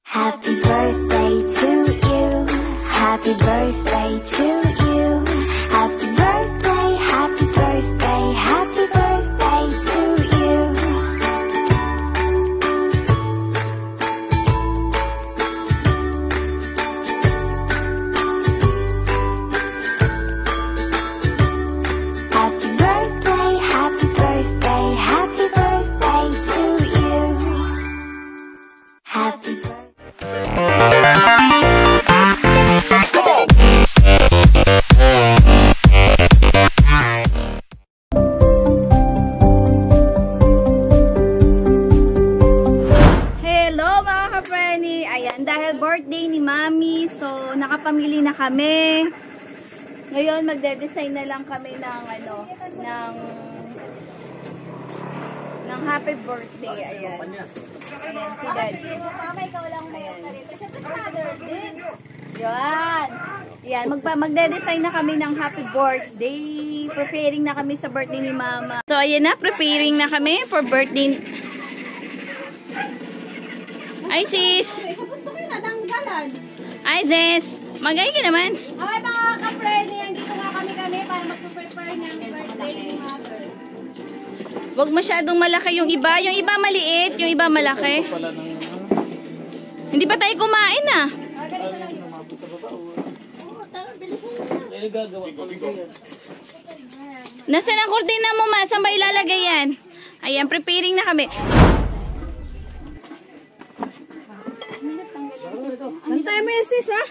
Happy birthday to you. Happy birthday to you. Happy birthday, happy birthday, happy birthday to you. Happy birthday, happy birthday, happy birthday to you. Happy birthday. Ayan, dahil birthday ni Mami, so nakapamili na kami. Ngayon magde-design na lang kami ng ng happy birthday. Ayan. Ayan si Daddy. Mama, ikaw lang mayroon ka rito. Siyempre sa mother din. Yan. Yan, magde-design na kami ng happy birthday. Preparing na kami sa birthday ni Mama. So ayan na, preparing na kami for birthday. Ay sis! Sabot ko yung natanggalan. Ay sis! Magay ka naman. Okay mga ka-friendly, andito nga kami para mag-prepare ng birthday ni Mother. Huwag masyadong malaki yung iba. Yung iba maliit, yung iba malaki. Hindi pa tayo kumain ah. Ganito lang yun. Oo, tara, bilisan mo na. Nasaan ang kurtina mo ma? Saan ba ilalagay yan? Ayan, preparing na kami. Antay mo yung sis, ha?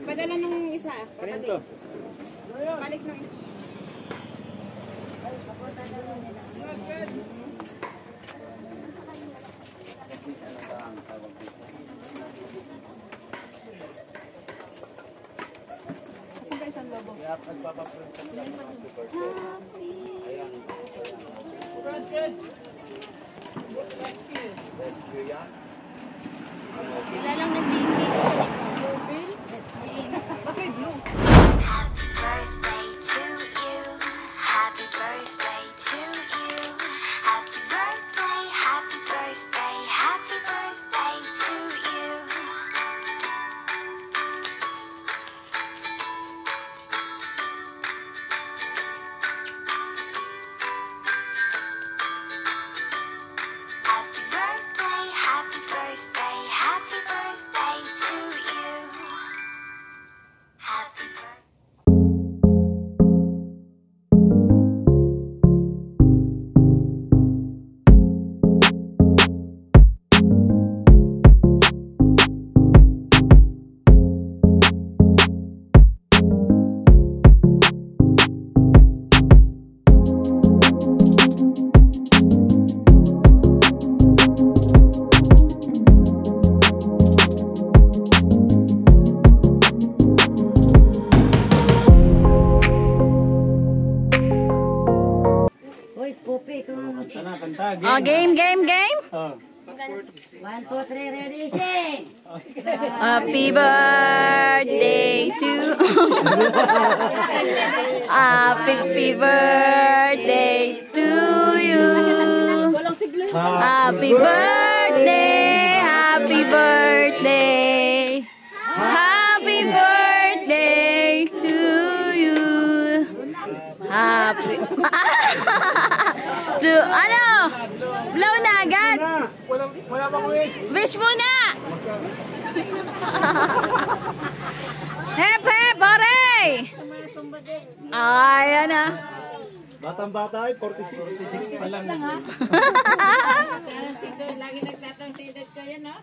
Padala nung isa. Balik nung isa. Kasi ba isang lobo? Rescue yan? Sila lang nag-dingin. Happy birthday to you. Happy birthday to you. Happy birthday, happy birthday, happy birthday to you. Happy birthday, happy birthday, happy birthday to you. Happy birthday. Oh, game. 1, 2, 3, ready, sing! Happy birthday to Happy birthday to you. Happy birthday, happy birthday. Happy birthday to Ano? Blow na agad? Wala pang wish. Wish muna! Hep, hep, hooray! Ayan na. Batang bata ay 46 pa lang. Lagi nagtatang sa edad ko yan, ha?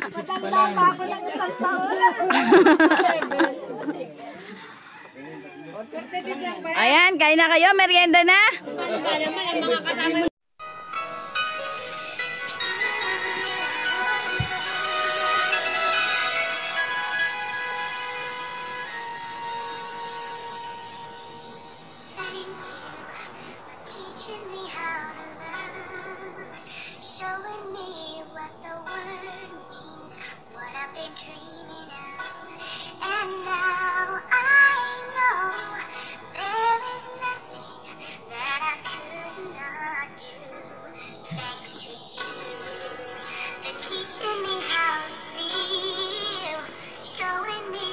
Matanda pa ako ng isang taon. Ayan, kain na kayo, merienda na. Paano ba naman ang mga kasama? Thank you for teaching me how to love, showing me what the word means, what I've been dreaming of. And now I know there is nothing that I could not do, thanks to you for teaching me how to feel, showing me